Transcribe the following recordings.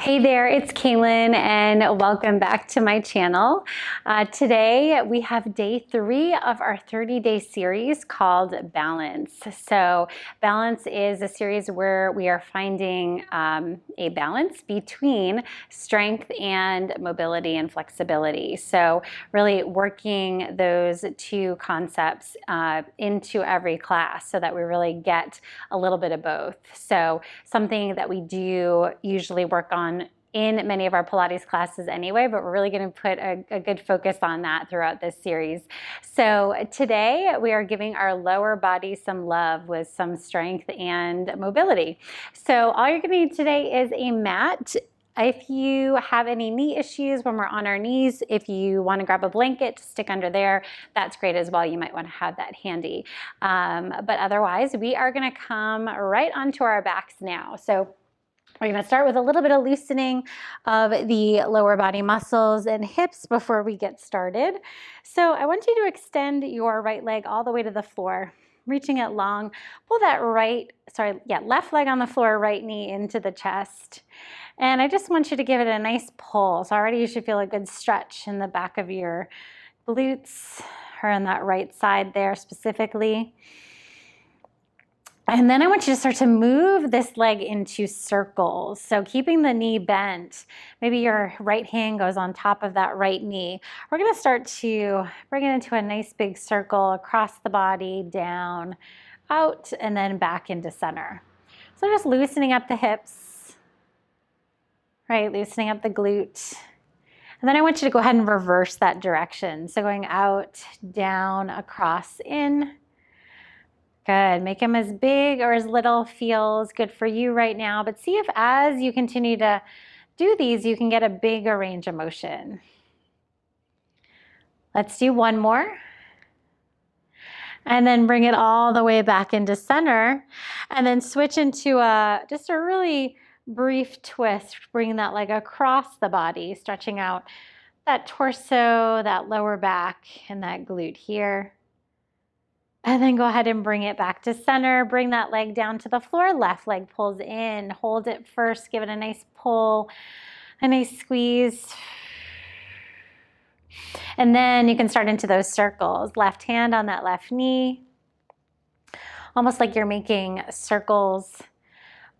Hey there, it's Cailin and welcome back to my channel. Today we have day 3 of our 30-day series called Balance. So Balance is a series where we are finding a balance between strength and mobility and flexibility. So really working those two concepts into every class so that we really get a little bit of both. So something that we do usually work on in many of our Pilates classes anyway, but we're really going to put a good focus on that throughout this series. So today we are giving our lower body some love with some strength and mobility. So all you're going to need today is a mat. If you have any knee issues when we're on our knees, if you want to grab a blanket to stick under there, that's great as well. You might want to have that handy. But otherwise, we are going to come right onto our backs now. So we're going to start with a little bit of loosening of the lower body muscles and hips before we get started. So I want you to extend your right leg all the way to the floor, reaching it long. Pull that left leg on the floor, right knee into the chest. And I just want you to give it a nice pull. So already you should feel a good stretch in the back of your glutes or on that right side there specifically. And then I want you to start to move this leg into circles. So keeping the knee bent, maybe your right hand goes on top of that right knee. We're going to start to bring it into a nice big circle across the body, down, out, and then back into center. So just loosening up the hips, right? Loosening up the glute. And then I want you to go ahead and reverse that direction. So going out, down, across, in. Good. Make them as big or as little feels good for you right now. But see if as you continue to do these, you can get a bigger range of motion. Let's do one more. And then bring it all the way back into center. And then switch into just a really brief twist, bringing that leg across the body, stretching out that torso, that lower back, and that glute here. And then go ahead and bring it back to center. Bring that leg down to the floor. Left leg pulls in. Hold it first. Give it a nice pull, a nice squeeze. And then you can start into those circles. Left hand on that left knee. Almost like you're making circles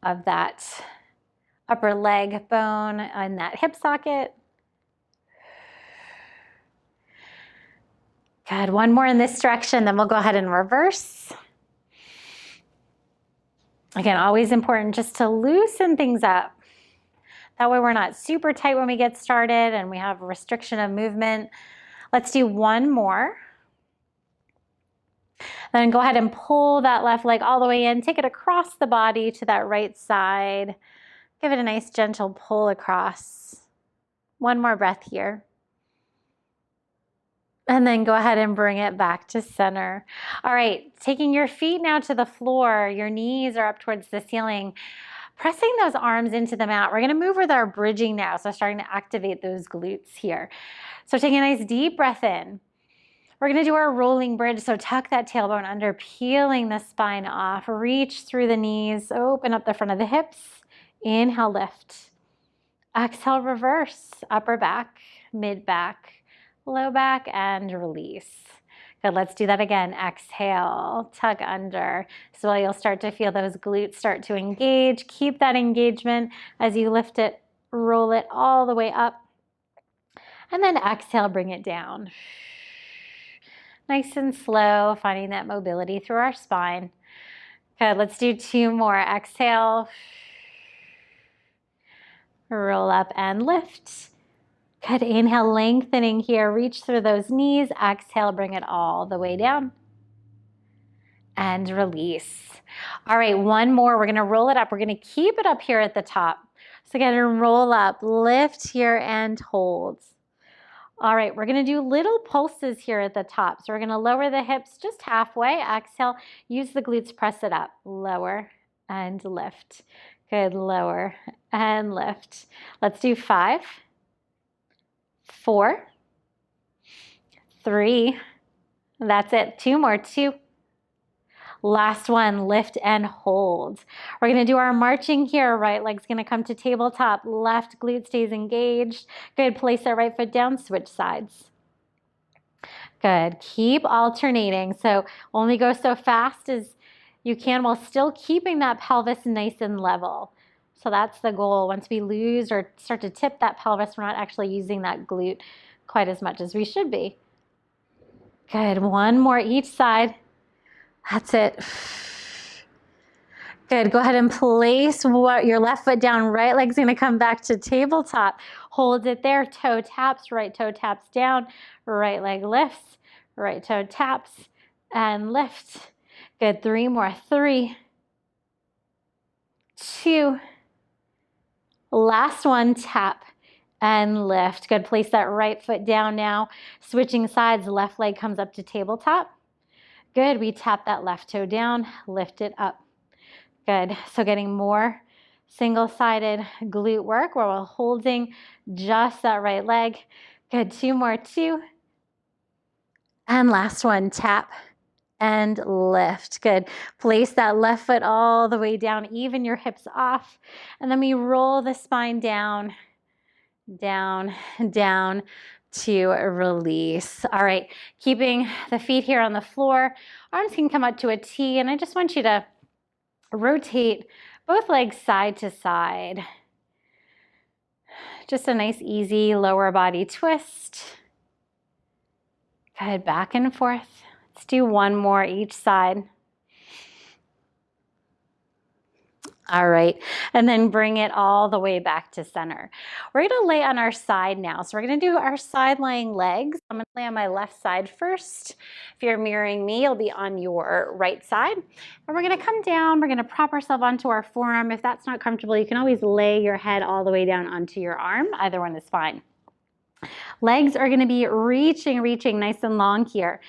of that upper leg bone and that hip socket. Good. One more in this direction, then we'll go ahead and reverse. Again, always important just to loosen things up. That way we're not super tight when we get started and we have restriction of movement. Let's do one more. Then go ahead and pull that left leg all the way in. Take it across the body to that right side. Give it a nice gentle pull across. One more breath here. And then go ahead and bring it back to center. All right, taking your feet now to the floor, your knees are up towards the ceiling. Pressing those arms into the mat. We're gonna move with our bridging now, so starting to activate those glutes here. So take a nice deep breath in. We're gonna do our rolling bridge, so tuck that tailbone under, peeling the spine off. Reach through the knees, open up the front of the hips. Inhale, lift. Exhale, reverse, upper back, mid back, low back, and release. Good, let's do that again. Exhale, tug under. So you'll start to feel those glutes start to engage. Keep that engagement as you lift it, roll it all the way up. And then exhale, bring it down. Nice and slow, finding that mobility through our spine. Good, let's do 2 more. Exhale, roll up and lift. Good, inhale, lengthening here, reach through those knees, exhale, bring it all the way down, and release. All right, one more, we're gonna roll it up, we're gonna keep it up here at the top. So again, roll up, lift here, and hold. All right, we're gonna do little pulses here at the top. So we're gonna lower the hips just halfway, exhale, use the glutes, press it up, lower and lift. Good, lower and lift. Let's do 5, 4, 3, that's it. 2 more, 2. Last one, lift and hold. We're gonna do our marching here. Right leg's gonna come to tabletop, left glute stays engaged. Good, place that right foot down, switch sides. Good, keep alternating. So only go so fast as you can while still keeping that pelvis nice and level. So that's the goal. Once we lose or start to tip that pelvis, we're not actually using that glute quite as much as we should be. Good, one more each side. That's it. Good, go ahead and place your left foot down, right leg's gonna come back to tabletop. Hold it there, toe taps, right toe taps down, right leg lifts, right toe taps, and lift. Good, 3 more, 3, 2, last one, tap and lift. Good, place that right foot down now. Switching sides, left leg comes up to tabletop. Good, we tap that left toe down, lift it up. Good, so getting more single-sided glute work where we're holding just that right leg. Good, 2 more, 2. And last one, tap and lift. Good, place that left foot all the way down, even your hips off. And then we roll the spine down, down, down to release. All right, keeping the feet here on the floor. Arms can come up to a T, and I just want you to rotate both legs side to side. Just a nice, easy lower body twist. Good, back and forth. Let's do one more each side. All right, and then bring it all the way back to center. We're gonna lay on our side now. So we're gonna do our side lying legs. I'm gonna lay on my left side first. If you're mirroring me, you'll be on your right side. And we're gonna come down, we're gonna prop ourselves onto our forearm. If that's not comfortable, you can always lay your head all the way down onto your arm. Either one is fine. Legs are gonna be reaching nice and long here.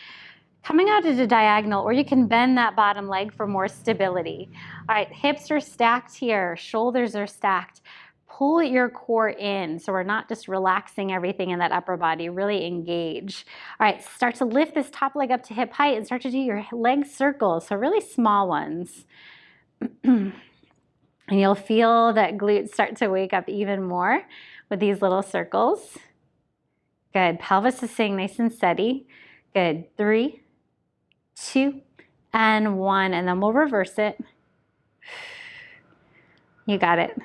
Coming out at a diagonal, or you can bend that bottom leg for more stability. All right, hips are stacked here, shoulders are stacked. Pull your core in so we're not just relaxing everything in that upper body, really engage. All right, start to lift this top leg up to hip height and start to do your leg circles, so really small ones. And you'll feel that glutes start to wake up even more with these little circles. Good, pelvis is staying nice and steady. Good, 3, 2, and 1, and then we'll reverse it. You got it.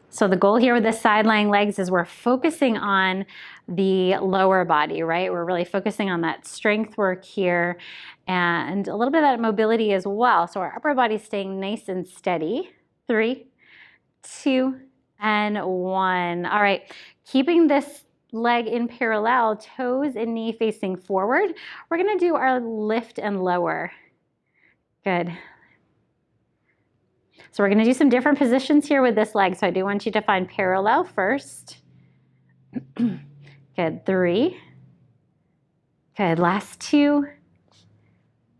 So the goal here with the side lying legs is we're focusing on the lower body, right? We're really focusing on that strength work here and a little bit of that mobility as well. So our upper body is staying nice and steady. 3, 2, and 1. All right, keeping this leg in parallel, toes and knee facing forward. We're gonna do our lift and lower. Good. So we're gonna do some different positions here with this leg. So I do want you to find parallel first. Good, 3. Good, last 2.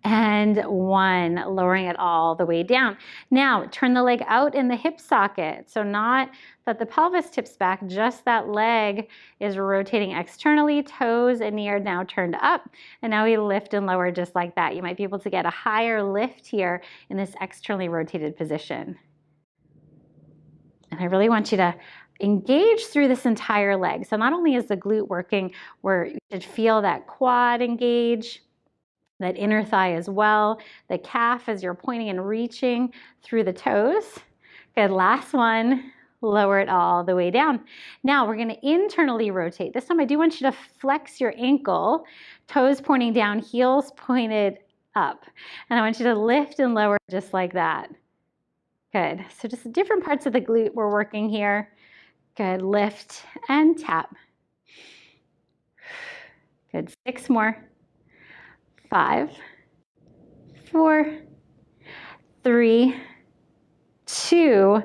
And 1, lowering it all the way down. Now, turn the leg out in the hip socket. So not that the pelvis tips back, just that leg is rotating externally. Toes and knee are now turned up. And now we lift and lower just like that. You might be able to get a higher lift here in this externally rotated position. And I really want you to engage through this entire leg. So not only is the glute working, where you should feel that quad engage, that inner thigh as well, the calf as you're pointing and reaching through the toes. Good, last one, lower it all the way down. Now we're gonna internally rotate. This time I do want you to flex your ankle, toes pointing down, heels pointed up. And I want you to lift and lower just like that. Good, so just different parts of the glute we're working here. Good, lift and tap. Good, 6 more. 5, 4, 3, 2,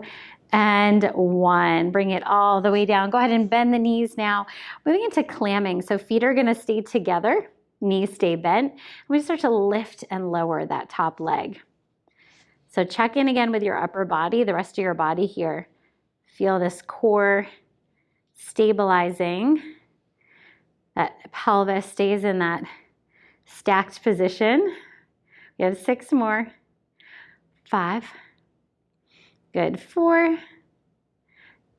and 1. Bring it all the way down. Go ahead and bend the knees now. Moving into clamming. So feet are gonna stay together, knees stay bent. And we start to lift and lower that top leg. So check in again with your upper body, the rest of your body here. Feel this core stabilizing. That pelvis stays in that stacked position. We have 6 more. 5. Good. 4.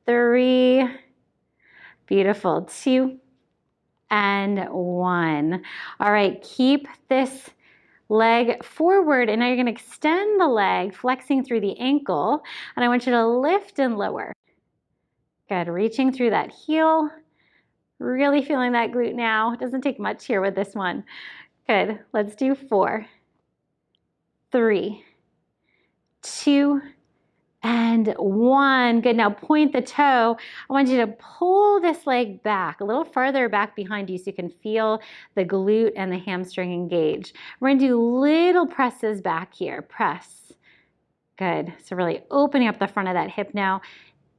3. Beautiful. 2 and 1. All right, keep this leg forward, and now you're going to extend the leg, flexing through the ankle, and I want you to lift and lower. Good. Reaching through that heel. Really feeling that glute now. It doesn't take much here with this one. Good. Let's do 4, 3, 2, and 1. Good. Now point the toe. I want you to pull this leg back, a little farther back behind you so you can feel the glute and the hamstring engage. We're going to do little presses back here. Press. Good. So really opening up the front of that hip now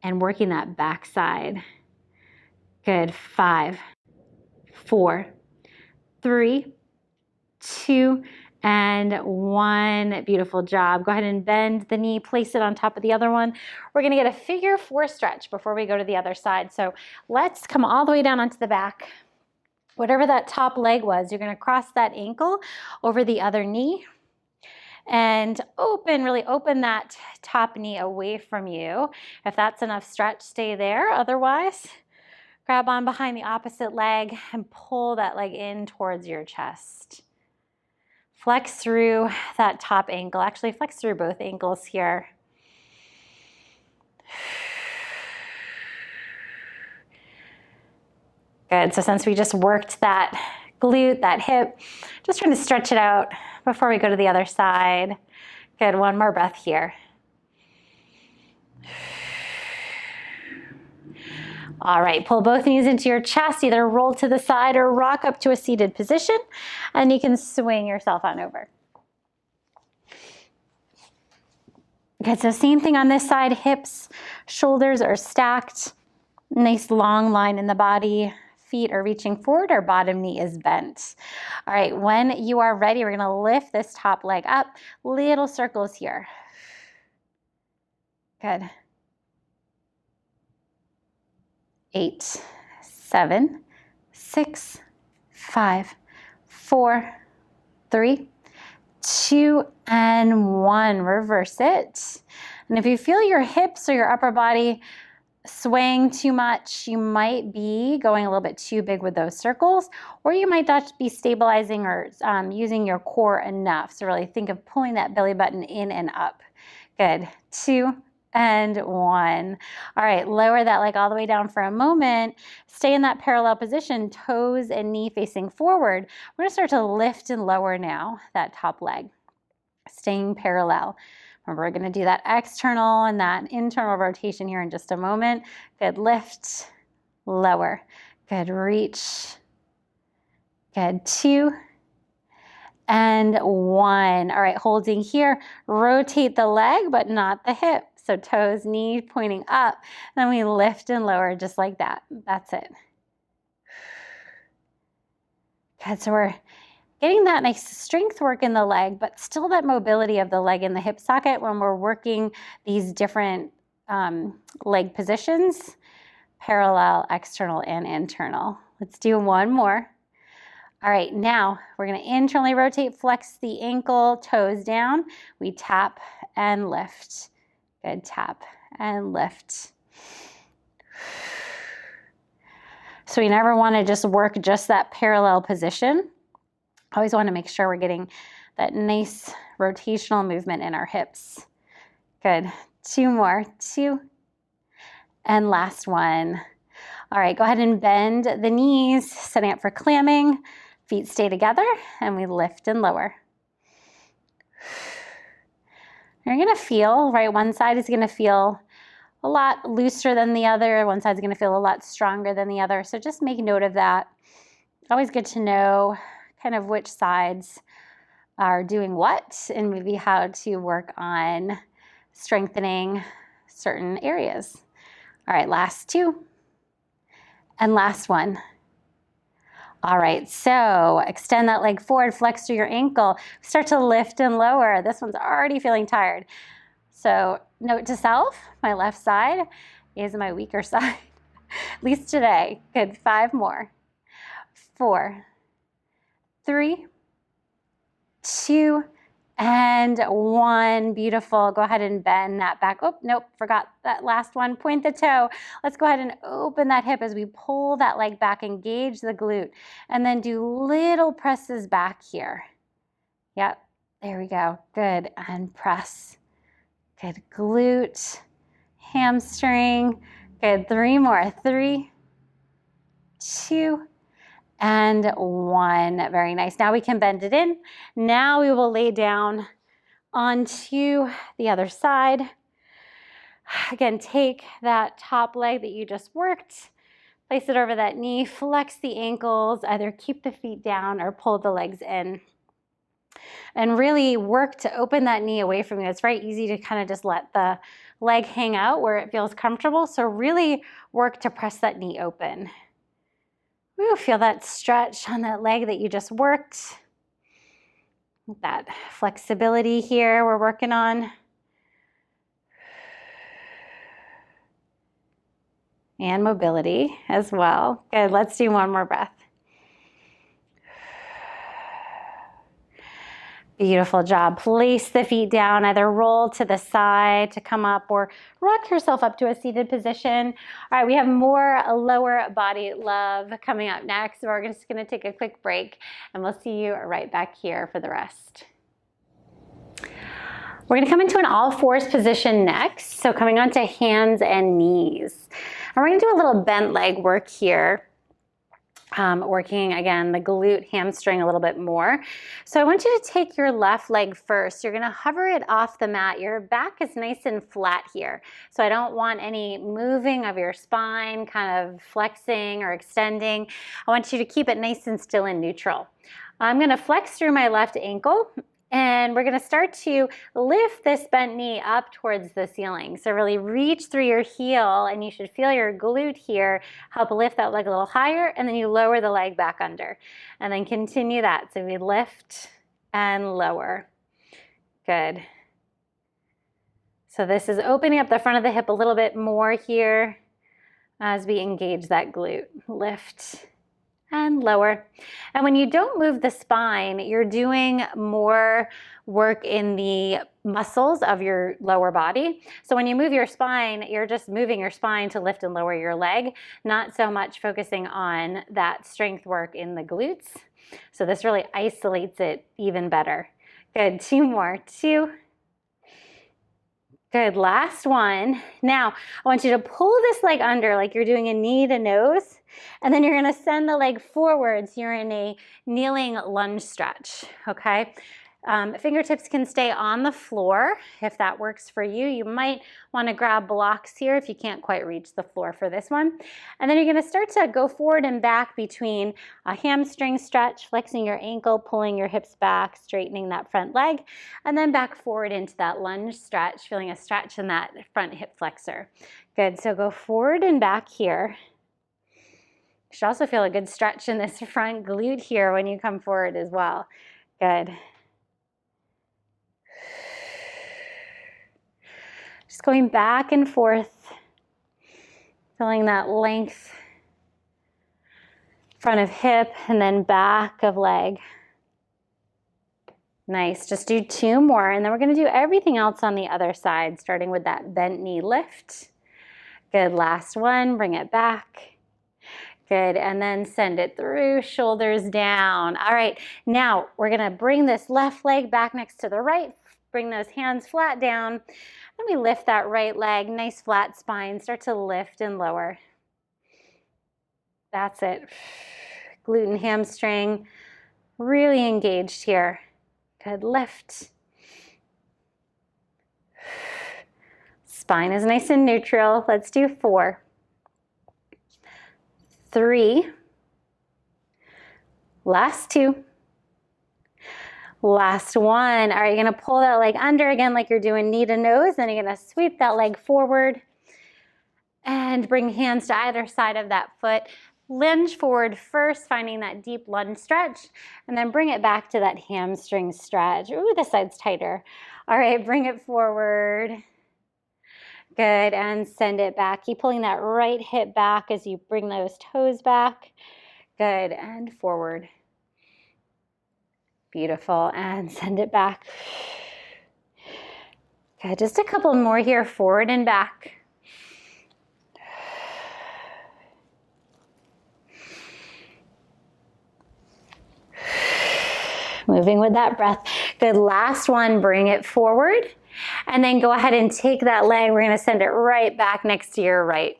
and working that back side. Good. 5, 4, 3, 2, and 1. Beautiful job. Go ahead and bend the knee, place it on top of the other one. We're going to get a figure 4 stretch before we go to the other side. So let's come all the way down onto the back. Whatever that top leg was, you're going to cross that ankle over the other knee and open, really open that top knee away from you. If that's enough stretch, stay there. Otherwise, grab on behind the opposite leg and pull that leg in towards your chest. Flex through that top ankle. Actually, flex through both ankles here. Good. So since we just worked that glute, that hip, just trying to stretch it out before we go to the other side. Good. One more breath here. All right, pull both knees into your chest, either roll to the side or rock up to a seated position, and you can swing yourself on over. Good, so same thing on this side, hips, shoulders are stacked, nice long line in the body, feet are reaching forward, our bottom knee is bent. All right, when you are ready, we're gonna lift this top leg up, little circles here. Good. 8, 7, 6, 5, 4, 3, 2, and 1. Reverse it. And if you feel your hips or your upper body swaying too much, you might be going a little bit too big with those circles, or you might not be stabilizing or using your core enough. So really think of pulling that belly button in and up. Good. 2, and 1. All right, lower that leg all the way down for a moment. Stay in that parallel position, toes and knee facing forward. We're gonna start to lift and lower now, that top leg, staying parallel. Remember, we're gonna do that external and that internal rotation here in just a moment. Good, lift, lower. Good, reach. Good, 2, and 1. All right, holding here, rotate the leg, but not the hip. So toes, knees pointing up, then we lift and lower just like that. That's it. Good, so we're getting that nice strength work in the leg, but still that mobility of the leg in the hip socket when we're working these different leg positions, parallel, external, and internal. Let's do one more. All right, now we're gonna internally rotate, flex the ankle, toes down. We tap and lift. Good, tap and lift. So we never wanna just work just that parallel position. Always wanna make sure we're getting that nice rotational movement in our hips. Good, 2 more, 2, and last one. All right, go ahead and bend the knees, setting up for clamming. Feet stay together, and we lift and lower. You're gonna feel, right, one side is gonna feel a lot looser than the other, one side's gonna feel a lot stronger than the other, so just make note of that. It's always good to know kind of which sides are doing what, and maybe how to work on strengthening certain areas. All right, last 2, and last one. All right, so extend that leg forward, flex through your ankle, start to lift and lower. This one's already feeling tired. So note to self, my left side is my weaker side, at least today. Good, 5 more. 4, 3, 2, And 1, beautiful. Go ahead and bend that back. Oh, nope, forgot that last one. Point the toe. Let's go ahead and open that hip as we pull that leg back, engage the glute, and then do little presses back here. Yep, there we go. Good, and press. Good, glute, hamstring. Good, 3 more. 3, 2, and 1. Very nice. Now we can bend it in. Now we will lay down onto the other side. Again, take that top leg that you just worked, place it over that knee, flex the ankles, either keep the feet down or pull the legs in. And really work to open that knee away from you. It's very easy to kind of just let the leg hang out where it feels comfortable. So really work to press that knee open. Ooh, feel that stretch on that leg that you just worked. That flexibility here we're working on. And mobility as well. Good, let's do 1 more breath. Beautiful job. Place the feet down, either roll to the side to come up or rock yourself up to a seated position. All right, we have more lower body love coming up next. So we're just gonna take a quick break and we'll see you right back here for the rest. We're gonna come into an all fours position next. So coming onto hands and knees. And we're gonna do a little bent leg work here. Working again, the glute hamstring a little bit more. So I want you to take your left leg first. You're gonna hover it off the mat. Your back is nice and flat here. So I don't want any moving of your spine, kind of flexing or extending. I want you to keep it nice and still and neutral. I'm gonna flex through my left ankle, and we're gonna start to lift this bent knee up towards the ceiling. So really reach through your heel, and you should feel your glute here help lift that leg a little higher, and then you lower the leg back under. And then continue that. So we lift and lower. Good. So this is opening up the front of the hip a little bit more here as we engage that glute. Lift and lower. And when you don't move the spine, you're doing more work in the muscles of your lower body. So when you move your spine, you're just moving your spine to lift and lower your leg, not so much focusing on that strength work in the glutes. So this really isolates it even better. Good, 2 more, 2. Good, last one. Now, I want you to pull this leg under like you're doing a knee to nose, and then you're gonna send the leg forwards. You're in a kneeling lunge stretch, okay? Fingertips can stay on the floor if that works for you. You might want to grab blocks here if you can't quite reach the floor for this one. And then you're going to start to go forward and back between a hamstring stretch, flexing your ankle, pulling your hips back, straightening that front leg, and then back forward into that lunge stretch, feeling a stretch in that front hip flexor. Good, so go forward and back here. You should also feel a good stretch in this front glute here when you come forward as well. Good. Just going back and forth, feeling that length, front of hip and then back of leg. Nice, just do 2 more and then we're gonna do everything else on the other side, starting with that bent knee lift. Good, last one, bring it back. Good, and then send it through, shoulders down. All right, now we're gonna bring this left leg back next to the right, bring those hands flat down. Then we lift that right leg, nice flat spine, start to lift and lower. That's it. Glute and hamstring, really engaged here. Good, lift. Spine is nice and neutral. Let's do 4, 3, last 2. Last one. All right, you're gonna pull that leg under again like you're doing knee to nose. Then you're gonna sweep that leg forward and bring hands to either side of that foot. Lunge forward first, finding that deep lunge stretch, and then bring it back to that hamstring stretch. Ooh, this side's tighter. All right, bring it forward. Good, and send it back. Keep pulling that right hip back as you bring those toes back. Good, and forward. Beautiful. And send it back. Okay, just a couple more here, forward and back. Moving with that breath. Good, last one, bring it forward. And then go ahead and take that leg. We're gonna send it right back next to your right.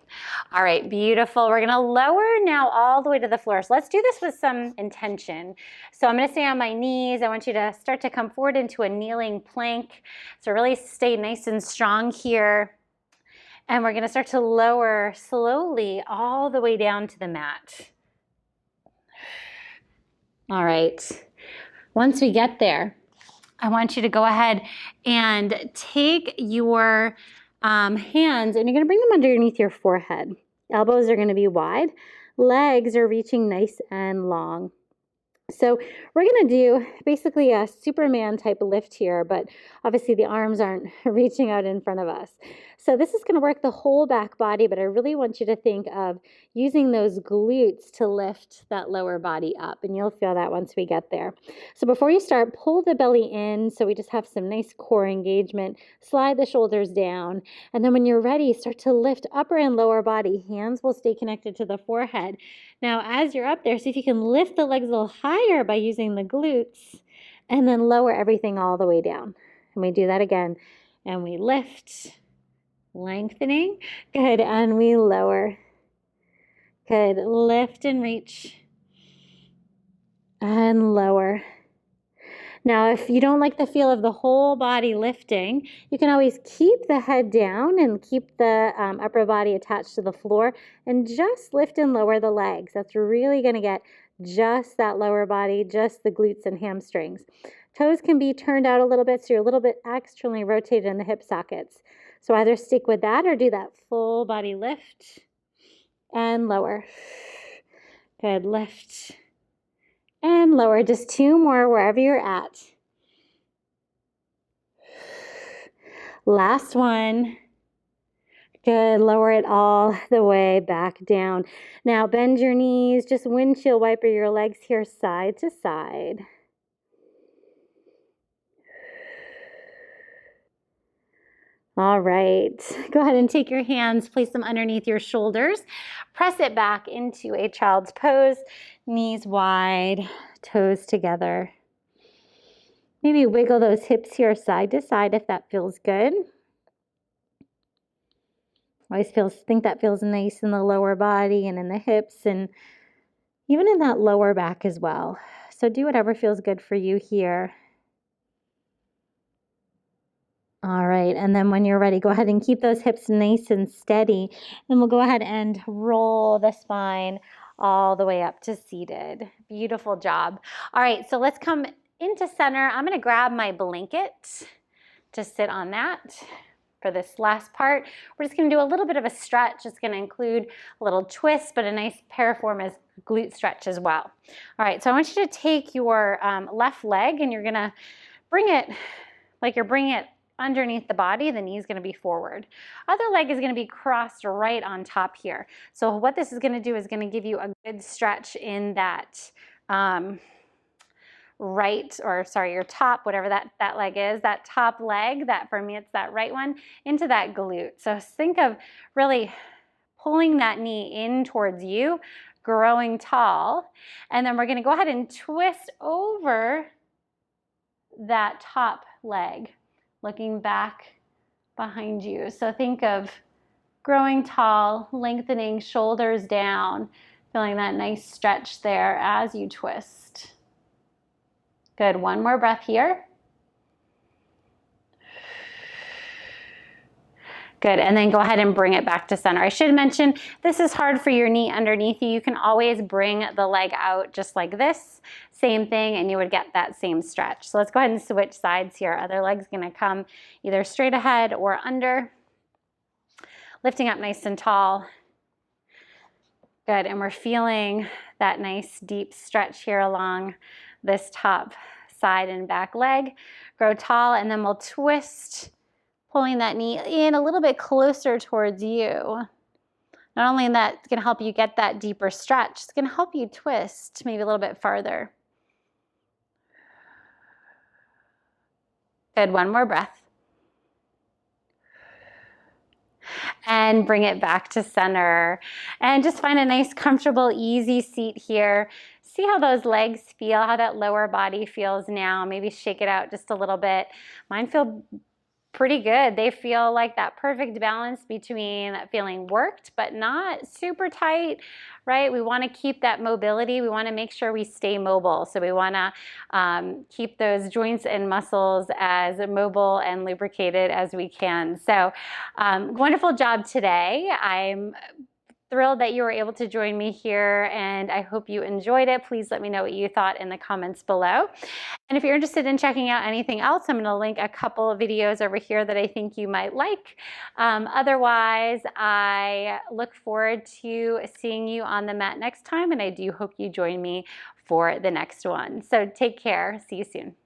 All right, beautiful. We're gonna lower now all the way to the floor. So let's do this with some intention. So I'm gonna stay on my knees. I want you to start to come forward into a kneeling plank. So really stay nice and strong here. And we're gonna start to lower slowly all the way down to the mat. All right, once we get there, I want you to go ahead and take your hands and you're gonna bring them underneath your forehead. Elbows are gonna be wide. Legs are reaching nice and long. So we're gonna do basically a Superman type of lift here, but obviously the arms aren't reaching out in front of us. So this is gonna work the whole back body, but I really want you to think of using those glutes to lift that lower body up, and you'll feel that once we get there. So before you start, pull the belly in so we just have some nice core engagement. Slide the shoulders down, and then when you're ready, start to lift upper and lower body. Hands will stay connected to the forehead. Now, as you're up there, see if you can lift the legs a little higher by using the glutes, and then lower everything all the way down. And we do that again, and we lift, lengthening. Good, and we lower. Good, lift and reach, and lower. Now, if you don't like the feel of the whole body lifting, you can always keep the head down and keep the upper body attached to the floor and just lift and lower the legs. That's really going to get just that lower body, just the glutes and hamstrings. Toes can be turned out a little bit, so you're a little bit externally rotated in the hip sockets. So either stick with that or do that full body lift and lower. Good, lift and lower. Just two more wherever you're at. Last one. Good, lower it all the way back down. Now bend your knees, just windshield wiper your legs here side to side. All right, go ahead and take your hands, place them underneath your shoulders. Press it back into a child's pose, knees wide, toes together. Maybe wiggle those hips here side to side if that feels good. Always think that feels nice in the lower body and in the hips and even in that lower back as well. So do whatever feels good for you here. All right, and then when you're ready, go ahead and keep those hips nice and steady. And we'll go ahead and roll the spine all the way up to seated. Beautiful job. All right, so let's come into center. I'm gonna grab my blanket to sit on that for this last part. We're just gonna do a little bit of a stretch. It's gonna include a little twist, but a nice piriformis glute stretch as well. All right, so I want you to take your left leg and you're gonna bring it like you're bringing it underneath the body. The knee is going to be forward. Other leg is going to be crossed right on top here. So what this is going to do is going to give you a good stretch in that your top, whatever that leg is, that top leg, that for me it's that right one, into that glute. So think of really pulling that knee in towards you, growing tall, and then we're going to go ahead and twist over that top leg, looking back behind you. So think of growing tall, lengthening shoulders down, feeling that nice stretch there as you twist. Good, one more breath here. Good, and then go ahead and bring it back to center. I should mention, this is hard for your knee underneath you. You can always bring the leg out just like this. Same thing, and you would get that same stretch. So let's go ahead and switch sides here. Other leg's gonna come either straight ahead or under. Lifting up nice and tall. Good, and we're feeling that nice deep stretch here along this top side and back leg. Grow tall, and then we'll twist, pulling that knee in a little bit closer towards you. Not only in that, it's gonna help you get that deeper stretch, it's gonna help you twist maybe a little bit farther. Good, one more breath. And bring it back to center. And just find a nice, comfortable, easy seat here. See how those legs feel, how that lower body feels now. Maybe shake it out just a little bit. Mine feel pretty good. They feel like that perfect balance between feeling worked but not super tight, right? We want to keep that mobility. We want to make sure we stay mobile. So we want to keep those joints and muscles as mobile and lubricated as we can. So wonderful job today. I'm thrilled that you were able to join me here, and I hope you enjoyed it. Please let me know what you thought in the comments below. And if you're interested in checking out anything else, I'm going to link a couple of videos over here that I think you might like. Otherwise, I look forward to seeing you on the mat next time, and I do hope you join me for the next one. So take care. See you soon.